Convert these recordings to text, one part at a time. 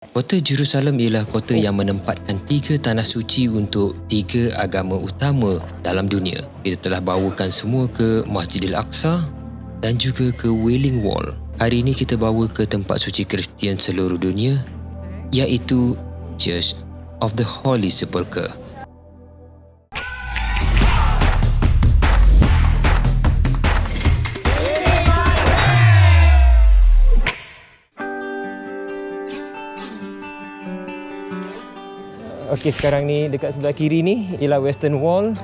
Kota Jerusalem ialah kota yang menempatkan 3 tanah suci untuk 3 agama utama dalam dunia. Kita telah bawakan semua ke Masjidil Aqsa dan juga ke Wailing Wall. Hari ini kita bawa ke tempat suci Kristian seluruh dunia, iaitu Church of the Holy Sepulchre. Okey, sekarang ni dekat sebelah kiri ni ialah Western Wall,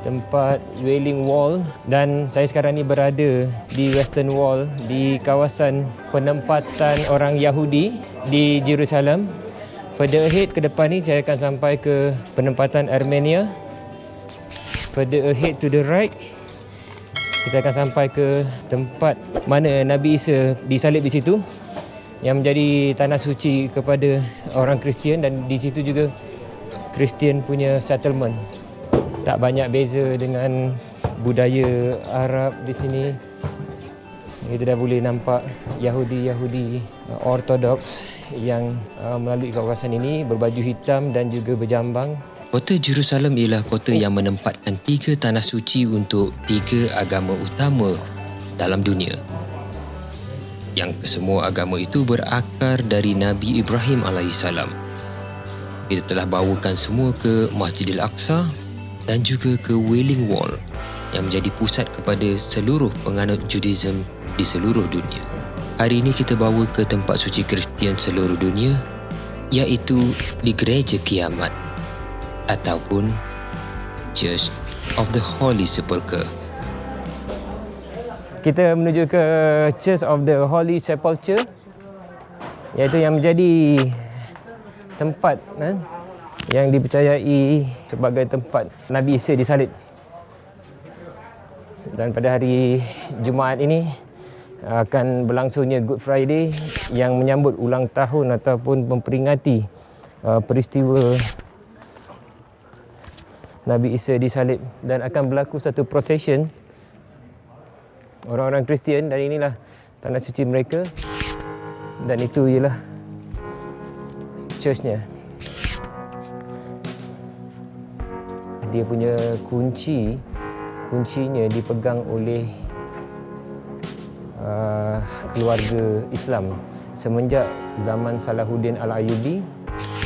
tempat Wailing Wall, dan saya sekarang ni berada di Western Wall di kawasan penempatan orang Yahudi di Jerusalem. Further ahead ke depan ni saya akan sampai ke penempatan Armenia. Further ahead to the right kita akan sampai ke tempat mana Nabi Isa disalib di situ, yang menjadi tanah suci kepada orang Kristian, dan di situ juga Kristian punya settlement. Tak banyak beza dengan budaya Arab di sini. Kita dah boleh nampak Yahudi Ortodoks yang melalui kawasan ini berbaju hitam dan juga berjambang. Kota Jerusalem ialah kota yang menempatkan 3 tanah suci untuk 3 agama utama dalam dunia. Yang kesemua agama itu berakar dari Nabi Ibrahim AS. Kita telah bawakan semua ke Masjidil Aqsa dan juga ke Wailing Wall yang menjadi pusat kepada seluruh penganut Judaism di seluruh dunia. Hari ini kita bawa ke tempat suci Kristian seluruh dunia, iaitu di Gereja Kiamat ataupun Church of the Holy Sepulchre. Kita menuju ke Church of the Holy Sepulchre, iaitu yang menjadi tempat yang dipercayai sebagai tempat Nabi Isa disalib. Dan pada hari Jumaat ini akan berlangsungnya Good Friday yang menyambut ulang tahun ataupun memperingati peristiwa Nabi Isa disalib, dan akan berlaku satu procession orang-orang Kristian, dan inilah tanah suci mereka, dan itu ialah churchnya. Dia punya kuncinya dipegang oleh keluarga Islam semenjak zaman Salahuddin Al-Ayyubi,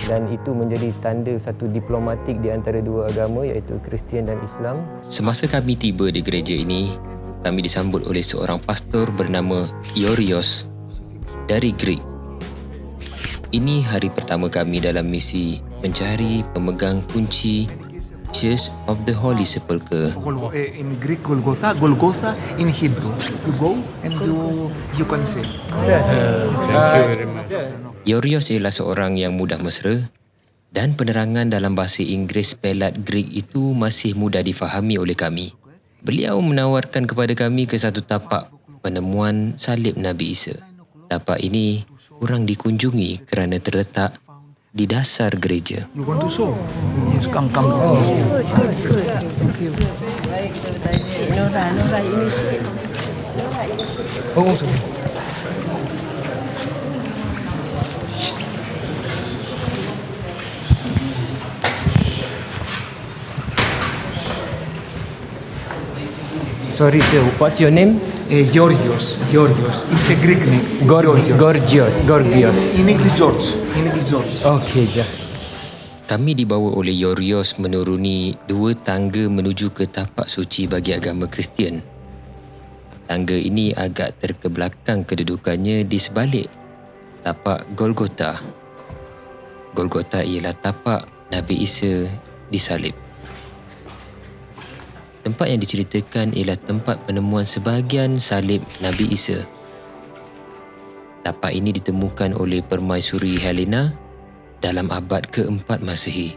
dan itu menjadi tanda satu diplomatik di antara dua agama, iaitu Kristian dan Islam. Semasa kami tiba di gereja ini, kami disambut oleh seorang pastor bernama Iorios dari Greek. Ini hari pertama kami dalam misi mencari pemegang kunci Church of the Holy Sepulchre. In Greek, Golgotha. Golgotha in Hebrew. You go and you can say. Iorios ialah seorang yang mudah mesra, dan penerangan dalam bahasa Inggeris pelat Greek itu masih mudah difahami oleh kami. Beliau menawarkan kepada kami ke satu tapak penemuan salib Nabi Isa. Tapak ini kurang dikunjungi kerana terletak di dasar gereja. You want to show? Yes, come. Good. Thank you. Nora, ini sih. Oh, sorry. Sorry sir, what's your name? Georgios. It's a Greek name. Gorgios. In English, George. Okey, je. Kami dibawa oleh Iorios menuruni 2 tangga menuju ke tapak suci bagi agama Kristian. Tangga ini agak terkebelakang kedudukannya di sebalik tapak Golgotha. Golgotha ialah tapak Nabi Isa disalib. Tempat yang diceritakan ialah tempat penemuan sebahagian salib Nabi Isa. Tapak ini ditemukan oleh Permaisuri Helena dalam abad ke-4 Masehi.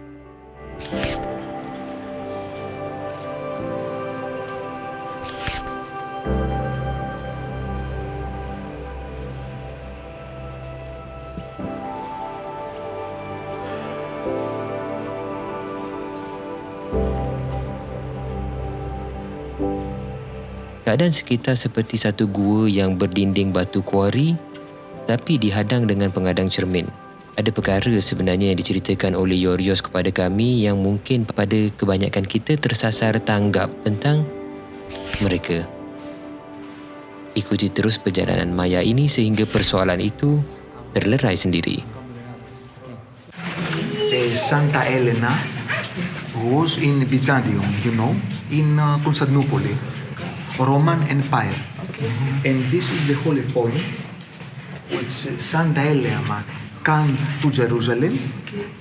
Keadaan sekitar seperti satu gua yang berdinding batu kuari, tapi dihadang dengan pengadang cermin. ada perkara sebenarnya yang diceritakan oleh Yorios kepada kami yang mungkin pada kebanyakan kita tersasar tanggap tentang mereka. Ikuti terus perjalanan maya ini sehingga persoalan itu terlerai sendiri. Santa Elena was in Byzantium, in Constantinople, Roman Empire. And this is the holy point which Santa Elena came to Jerusalem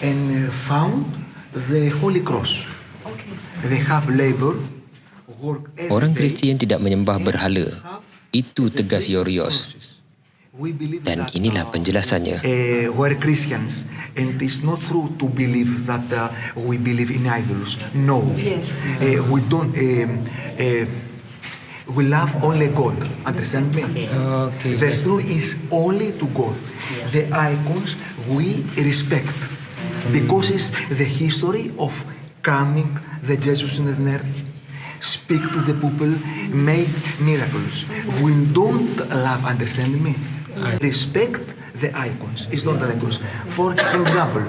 and found the Holy Cross. They have labor, work every Orang day. Kristian tidak menyembah berhala. Itu tegas Yorios. Dan inilah penjelasannya. We're Christians, and it's not true to believe that we believe in idols. No, we don't. We love only God. Understand me? Okay. The truth is only to God. The icons we respect because it's the history of coming the Jesus in the earth. Speak to the people, make miracles. We don't love, understand me? Respect the icons. It's not the icons. For example,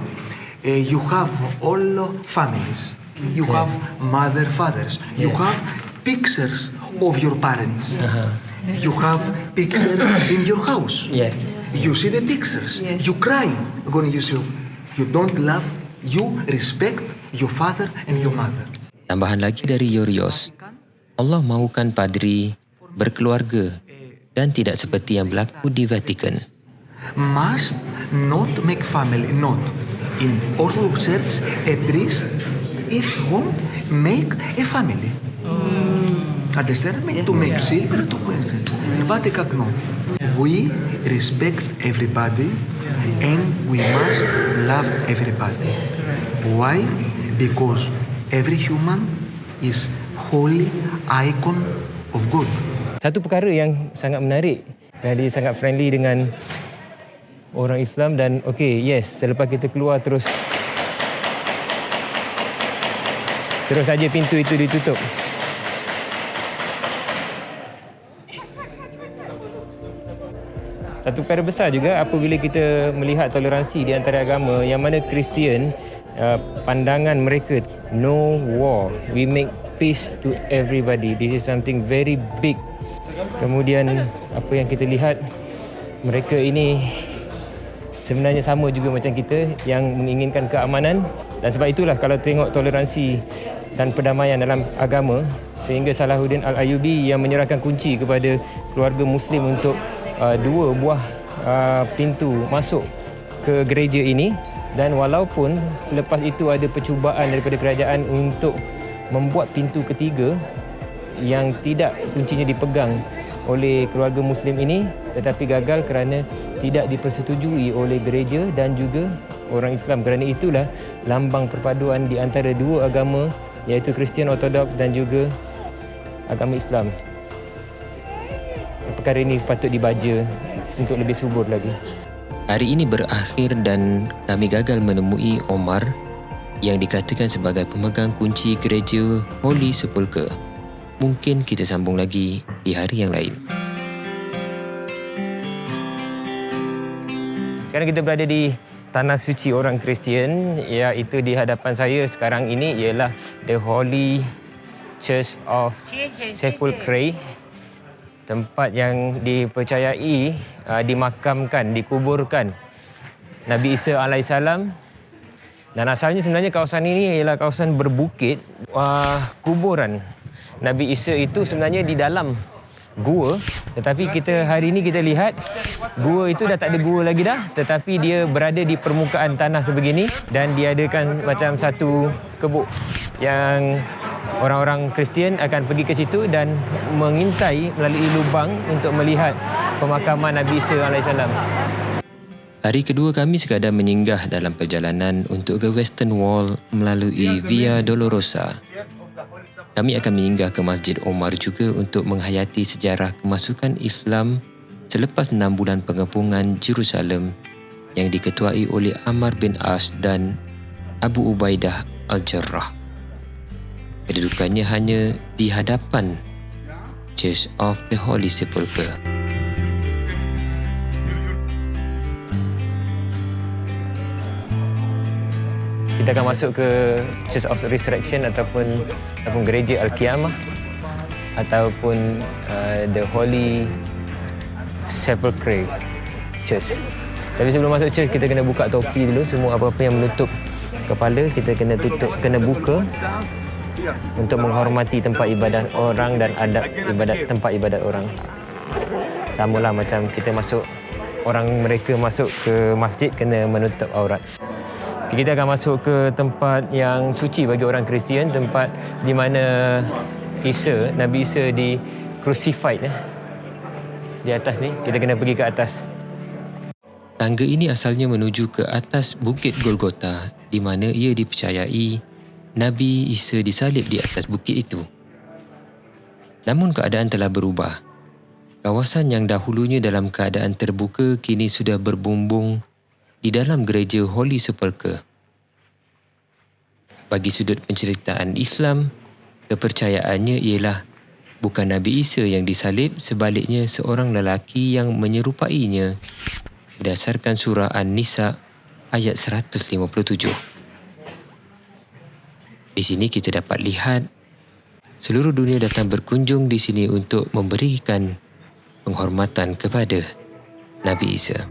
you have all families. You have mother, fathers. You have pictures of your parents. You have picture in your house. Yes. You see the pictures. You cry when you see. You don't love. You respect your father and your mother. Tambahan lagi dari Yorios, Allah mahukan padri berkeluarga dan tidak seperti yang berlaku di Vatikan. Must not make family. Not in Orthodox Church. A priest, if won't make a family. Understand me? To make children, to make children. Vatican, no. We respect everybody, and we must love everybody. Why? Because every human is holy icon of God. Satu perkara yang sangat menarik, dia sangat friendly dengan orang Islam dan selepas kita keluar terus saja pintu itu ditutup. Satu perkara besar juga apabila kita melihat toleransi di antara agama yang mana Kristian, pandangan mereka no war, we make peace to everybody. This is something very big. Kemudian apa yang kita lihat, mereka ini sebenarnya sama juga macam kita yang menginginkan keamanan, dan sebab itulah kalau tengok toleransi dan perdamaian dalam agama, sehingga Salahuddin Al-Ayyubi yang menyerahkan kunci kepada keluarga Muslim untuk 2 buah pintu masuk ke gereja ini. Dan walaupun selepas itu ada percubaan daripada kerajaan untuk membuat pintu ketiga yang tidak kuncinya dipegang oleh keluarga Muslim ini, tetapi gagal kerana tidak dipersetujui oleh gereja dan juga orang Islam. Kerana itulah lambang perpaduan di antara dua agama, iaitu Kristian Ortodoks dan juga agama Islam. Perkara ini patut dibaca untuk lebih subur lagi. Hari ini berakhir dan kami gagal menemui Omar yang dikatakan sebagai pemegang kunci gereja Holy Sepulchre. Mungkin kita sambung lagi di hari yang lain. Sekarang kita berada di Tanah Suci orang Kristian, iaitu di hadapan saya sekarang ini ialah The Holy Church of Sepulchre, tempat yang dipercayai dimakamkan, dikuburkan Nabi Isa alaihissalam. Dan asalnya sebenarnya kawasan ini ialah kawasan berbukit. Kuburan Nabi Isa itu sebenarnya di dalam gua, tetapi hari ini kita lihat gua itu dah tak ada gua lagi dah, tetapi dia berada di permukaan tanah sebegini dan diadakan macam satu kebuk yang orang-orang Kristian akan pergi ke situ dan mengintai melalui lubang untuk melihat pemakaman Nabi Isa alaihissalam. Hari kedua kami sekadar menyinggah dalam perjalanan untuk ke Western Wall melalui Via Dolorosa. Kami akan menyinggah ke Masjid Omar juga untuk menghayati sejarah kemasukan Islam selepas 6 bulan pengepungan Jerusalem yang diketuai oleh Ammar bin As dan Abu Ubaidah Al-Jarrah. Kedudukannya hanya di hadapan Church of the Holy Sepulchre. kita akan masuk ke Church of Resurrection ataupun gereja Al-Qiyamah ataupun the Holy Sepulchre Church. Tapi sebelum masuk church, kita kena buka topi dulu. Semua apa-apa yang menutup kepala kita kena buka untuk menghormati tempat ibadat orang dan adab tempat ibadat orang. Samalah macam kita mereka masuk ke masjid kena menutup aurat. Kita akan masuk ke tempat yang suci bagi orang Kristian, tempat di mana Nabi Isa di crucified. Di atas ni, kita kena pergi ke atas. Tangga ini asalnya menuju ke atas Bukit Golgota, di mana ia dipercayai Nabi Isa disalib di atas bukit itu. Namun keadaan telah berubah. Kawasan yang dahulunya dalam keadaan terbuka kini sudah berbumbung di dalam gereja Holy Sepulchre. Bagi sudut penceritaan Islam, kepercayaannya ialah bukan Nabi Isa yang disalib, sebaliknya seorang lelaki yang menyerupainya berdasarkan surah An-Nisa ayat 157. Di sini kita dapat lihat seluruh dunia datang berkunjung di sini untuk memberikan penghormatan kepada Nabi Isa.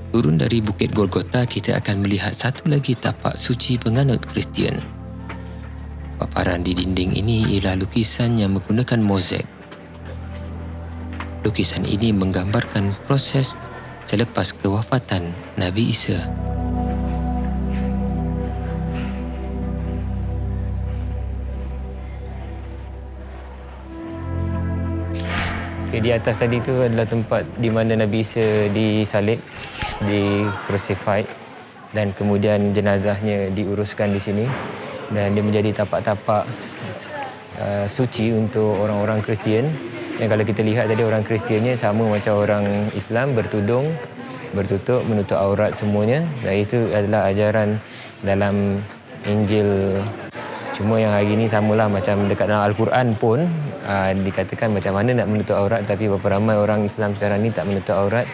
Turun dari Bukit Golgota, kita akan melihat satu lagi tapak suci penganut Kristian. Paparan di dinding ini ialah lukisan yang menggunakan mozaik. Lukisan ini menggambarkan proses selepas kewafatan Nabi Isa. Di atas tadi tu adalah tempat di mana Nabi Isa disalib, di crucified, dan kemudian jenazahnya diuruskan di sini, dan dia menjadi tapak-tapak suci untuk orang-orang Kristian. Yang kalau kita lihat tadi, orang Kristiannya sama macam orang Islam, bertudung, bertutup, menutup aurat semuanya. Dan itu adalah ajaran dalam Injil. Cuma yang hari ini samalah macam dekat dalam Al-Quran pun dikatakan macam mana nak menutup aurat, tapi berapa ramai orang Islam sekarang ni tak menutup aurat.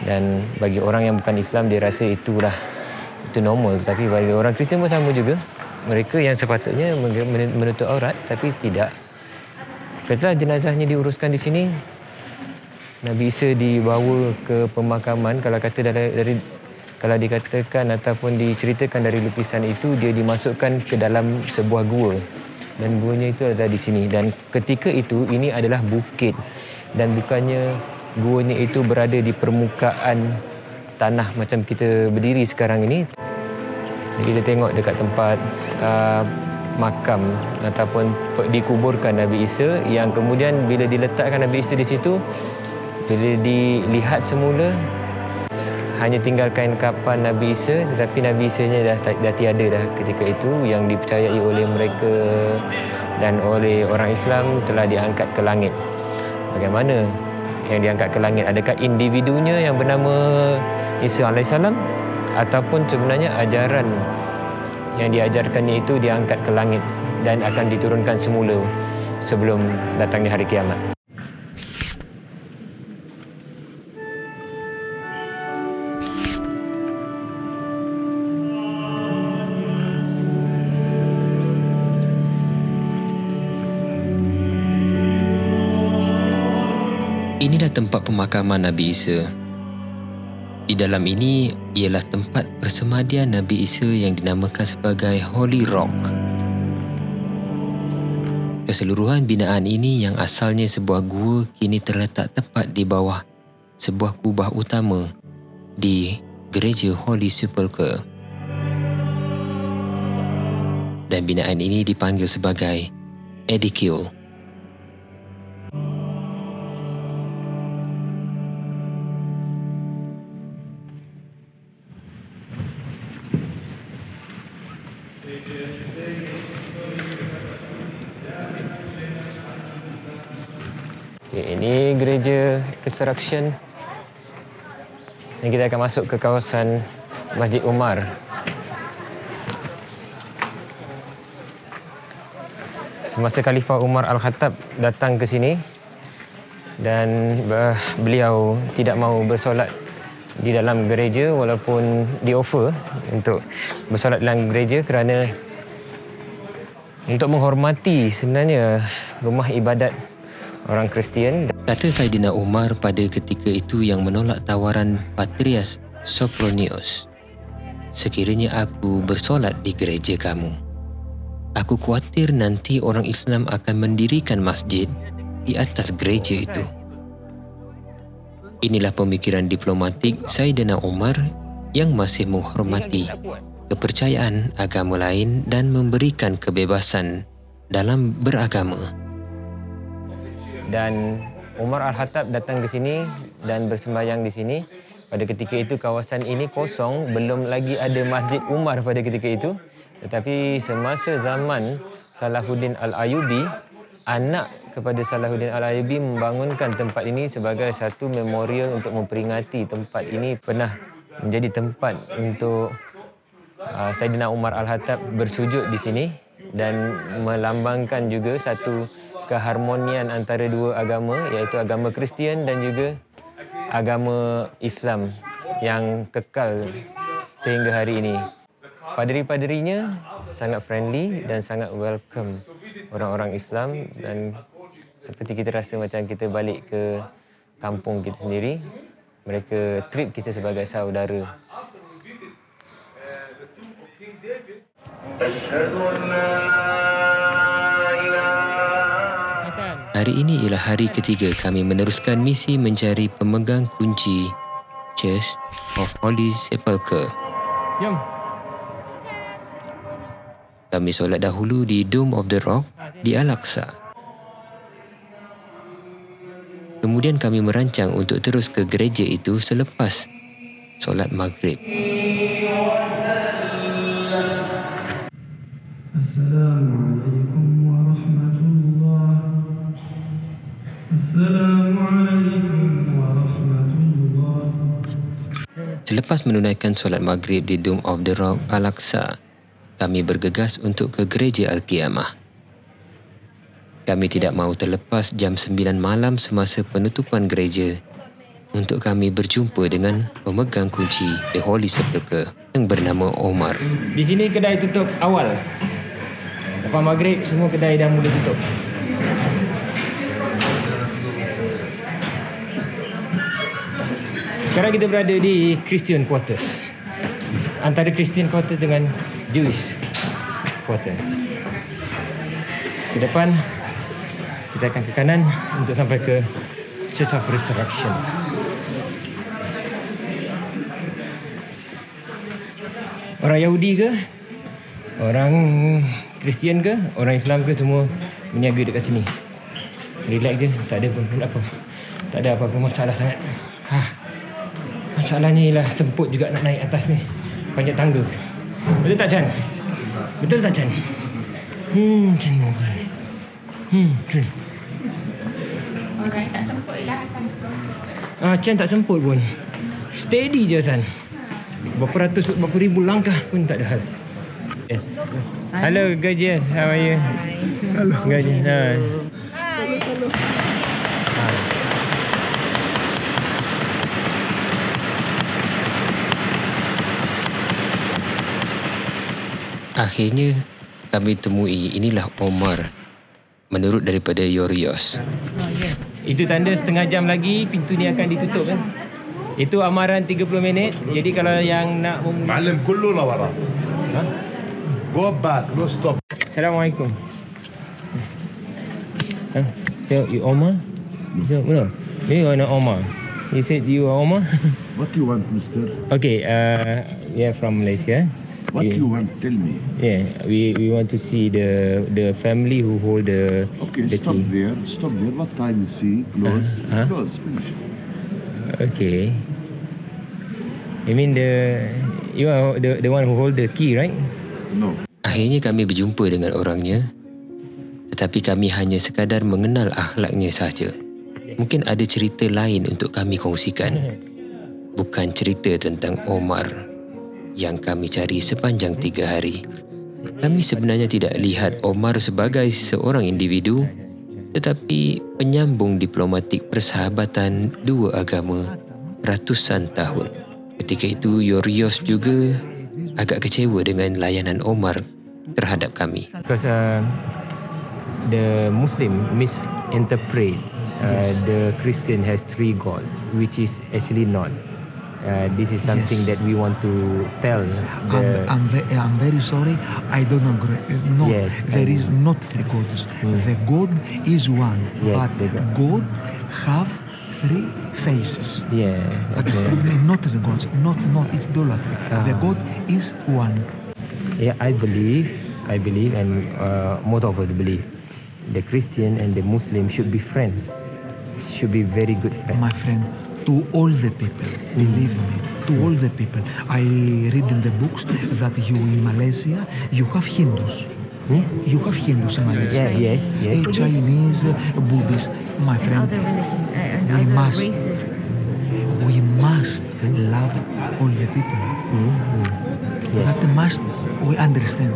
Dan bagi orang yang bukan Islam, dia rasa itu normal. Tapi bagi orang Kristian pun sama juga. Mereka yang sepatutnya menutup aurat tapi tidak. Setelah jenazahnya diuruskan di sini, Nabi Isa dibawa ke pemakaman. Kalau dikatakan ataupun diceritakan dari lukisan itu, dia dimasukkan ke dalam sebuah gua, dan guanya itu ada di sini. Dan ketika itu, ini adalah bukit, dan bukannya guanya itu berada di permukaan tanah macam kita berdiri sekarang ini. Kita tengok dekat tempat makam ataupun dikuburkan Nabi Isa, yang kemudian bila diletakkan Nabi Isa di situ, bila dilihat semula hanya tinggal kain kapan Nabi Isa, tetapi Nabi Isa-nya dah tiada dah ketika itu. Yang dipercayai oleh mereka dan oleh orang Islam telah diangkat ke langit. Bagaimana yang diangkat ke langit? Adakah individunya yang bernama Isa AS, ataupun sebenarnya ajaran yang diajarkannya itu diangkat ke langit dan akan diturunkan semula sebelum datangnya hari kiamat? Inilah tempat pemakaman Nabi Isa. Di dalam ini ialah tempat persemadian Nabi Isa yang dinamakan sebagai Holy Rock. Keseluruhan binaan ini yang asalnya sebuah gua kini terletak tepat di bawah sebuah kubah utama di gereja Holy Sepulchre. Dan binaan ini dipanggil sebagai Edicule. Ini gereja Resurrection, dan kita akan masuk ke kawasan Masjid Umar. Semasa Khalifah Umar Al-Khattab datang ke sini, dan beliau tidak mahu bersolat di dalam gereja walaupun di offer untuk bersolat dalam gereja kerana untuk menghormati sebenarnya rumah ibadat orang Kristian. Kata Saidina Umar pada ketika itu yang menolak tawaran Patrias Sophronios. Sekiranya aku bersolat di gereja kamu, aku khawatir nanti orang Islam akan mendirikan masjid di atas gereja itu. Inilah pemikiran diplomatik Saidina Umar yang masih menghormati kepercayaan agama lain dan memberikan kebebasan dalam beragama. Dan Umar Al-Khattab datang ke sini dan bersembahyang di sini. Pada ketika itu kawasan ini kosong, belum lagi ada Masjid Umar pada ketika itu. Tetapi semasa zaman Salahuddin Al-Ayyubi, anak kepada Salahuddin Al-Ayyubi membangunkan tempat ini sebagai satu memorial untuk memperingati tempat ini pernah menjadi tempat untuk Saidina Umar Al-Khattab bersujud di sini dan melambangkan juga satu keharmonian antara dua agama, iaitu agama Kristian dan juga agama Islam yang kekal sehingga hari ini. Paderi-paderinya sangat friendly dan sangat welcome orang-orang Islam, dan seperti kita rasa macam kita balik ke kampung kita sendiri. Mereka treat kita sebagai saudara. Hari ini ialah hari ketiga kami meneruskan misi mencari pemegang kunci Church of Holy Sepulchre. Jom. Kami solat dahulu di Dome of the Rock di Al-Aqsa. Kemudian kami merancang untuk terus ke gereja itu selepas solat maghrib. Assalamualaikum warahmatullahi wabarakatuh. Selepas menunaikan solat maghrib di Dome of the Rock Al-Aqsa, kami bergegas untuk ke gereja Al-Qiyamah. Kami tidak mahu terlepas jam 9 malam semasa penutupan gereja untuk kami berjumpa dengan pemegang kunci The Holy Sepulchre yang bernama Omar. Di sini kedai tutup awal. Lepas maghrib semua kedai dah mula tutup. Sekarang kita berada di Christian Quarters. Antara Christian Quarters dengan Jewish Quarter. Ke depan kita akan ke kanan untuk sampai ke Church of Resurrection. Orang Yahudi ke, orang Kristian ke, orang Islam ke, semua berniaga dekat sini. Relax je, tak ada pun apa. Tak ada apa-apa masalah sangat. Masalahnya ialah semput juga nak naik atas ni. Banyak tangga. Betul tak, Chan? Betul tak, Chan? Chan. Chan. Orang tak semput lah. Chan tak semput pun. Steady je, San. Berapa ribu langkah pun tak ada hal. Hello, gorgeous. How are you? Hello. Gorgeous. Hi. Akhirnya kami temui inilah Omar menurut daripada Yorios. Itu tanda setengah jam lagi pintu ni akan ditutup kan. Itu amaran 30 minit. Jadi kalau yang nak معلم كله لورا. Go back, no stop. Assalamualaikum. So you Omar? So no. You are not Omar. He said you are Omar. What you want, mister? Okay, we are from Malaysia. What you want? Tell me. Yeah, we want to see the family who hold the Okay, the stop key. there. Stop there. What time you see? Close. Close. Finish. Okay. You mean you are the one who hold the key, right? No. Akhirnya kami berjumpa dengan orangnya, tetapi kami hanya sekadar mengenal akhlaknya sahaja. Mungkin ada cerita lain untuk kami kongsikan. Bukan cerita tentang Omar yang kami cari sepanjang 3 hari. Kami sebenarnya tidak lihat Omar sebagai seorang individu, tetapi penyambung diplomatik persahabatan dua agama ratusan tahun. Ketika itu Yorios juga agak kecewa dengan layanan Omar terhadap kami. Because the Muslim misinterpret the Christian has 3 gods, which is actually not. This is something Yes. that we want to tell. I'm very sorry. I don't agree. No, Yes, there is not 3 gods. The God is one, Yes, but the God. God have 3 faces. Yeah. Understand me? Not the gods. Not it's idolatry. The God is one. Yeah, I believe, and most of us believe, the Christian and the Muslim should be friends. Should be very good friends. My friend, to all the people, believe me, to all the people. I read in the books that you in Malaysia, you have Hindus. You have Hindus in Malaysia. Yeah, yes. Chinese, Buddhist. My friend, Other religion and We other must. races. we must love all the people. Yes. That must we understand.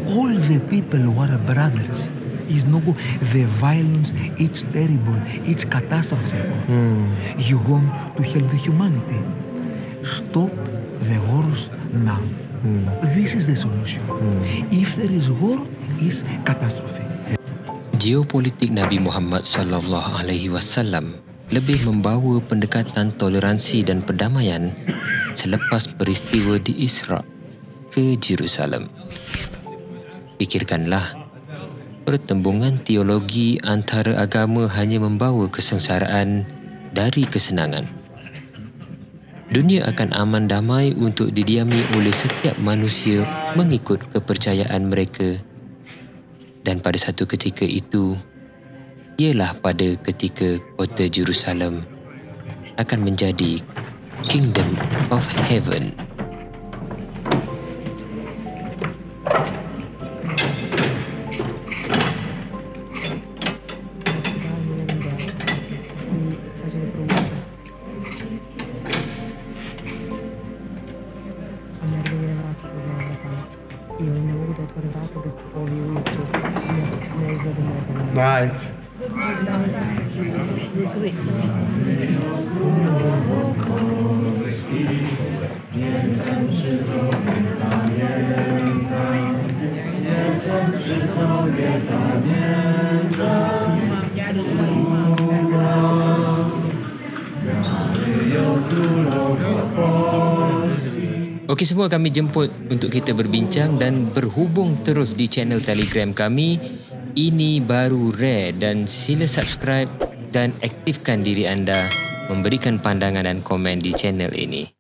All the people who are brothers is no good. The violence, it's terrible. It's catastrophe. You want to help the humanity. Stop the wars now. This is the solution. If there is war, is catastrophe. Geopolitik Nabi Muhammad sallallahu alaihi wasallam lebih membawa pendekatan toleransi dan perdamaian selepas peristiwa di Isra ke Jerusalem. Fikirkanlah, pertembungan teologi antara agama hanya membawa kesengsaraan dari kesenangan. Dunia akan aman damai untuk didiami oleh setiap manusia mengikut kepercayaan mereka. Dan pada satu ketika itu, ialah pada ketika kota Jerusalem akan menjadi Kingdom of Heaven. Right. Okey semua, kami jemput untuk kita berbincang dan berhubung terus di channel Telegram kami. Ini baru Rare dan sila subscribe dan aktifkan diri anda memberikan pandangan dan komen di channel ini.